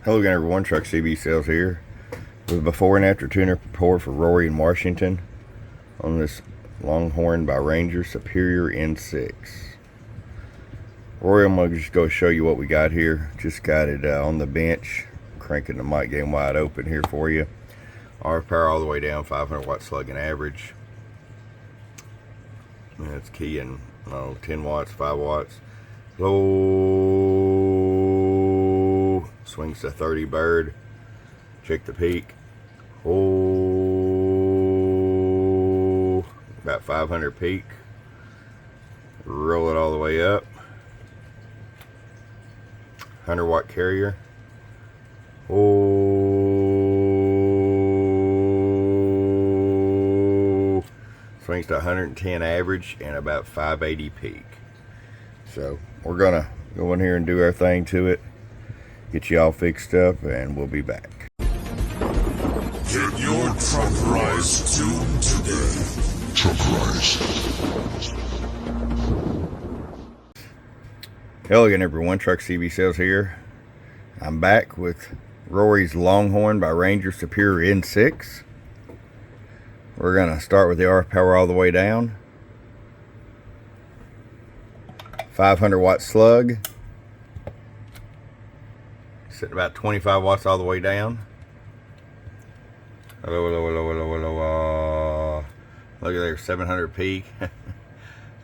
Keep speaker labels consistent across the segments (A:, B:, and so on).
A: Hello again everyone, Truck CB Sales here with a before and after tune-up report for Rory in Washington on this Longhorn by Ranger Superior N6. Rory, I'm going to just go show you what we got here. Just got it on the bench, cranking the mic game wide open here for you. RF power all the way down, 500 watt slugging average. And it's keying 10 watts, 5 watts. Low swings to 30 bird. Check the peak. Oh, about 500 peak. Roll it all the way up. 100 watt carrier. Oh, swings to 110 average and about 580 peak. So we're gonna go in here and do our thing to it, get you all fixed up, and we'll be back.
B: Get your Truckerized tune today. Truckerized.
A: Hello again everyone, Truck CB Sales here. I'm back with Rory's Longhorn by Ranger Superior N6. We're gonna start with the RF power all the way down. 500 watt slug. Sitting about 25 watts all the way down. Hello, hello, hello, hello, hello. Look at there, 700 peak.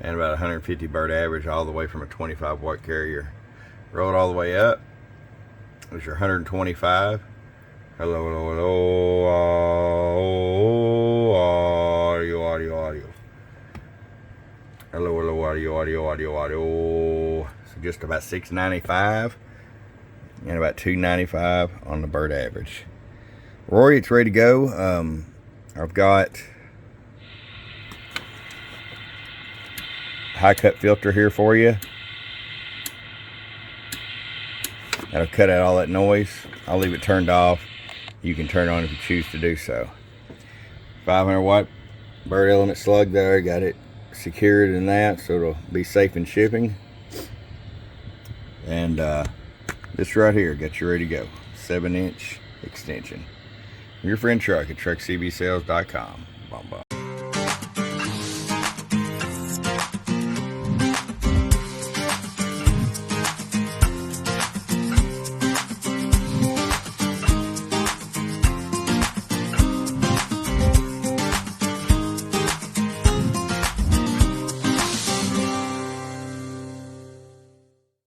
A: And about 150 bird average all the way from a 25 watt carrier. Roll it all the way up. There's your 125. Hello, hello, hello. Audio. Hello, hello, audio. So just about 695 and about 295 on the bird average. Rory, it's ready to go. I've got high cut filter here for you. That'll cut out all that noise. I'll leave it turned off. You can turn it on if you choose to do so. 500 watt bird element slug there. Got it secured in that so it'll be safe in shipping. And this right here got you ready to go. 7-inch extension. Your friend Truck at truckcbsales.com. Bum bum.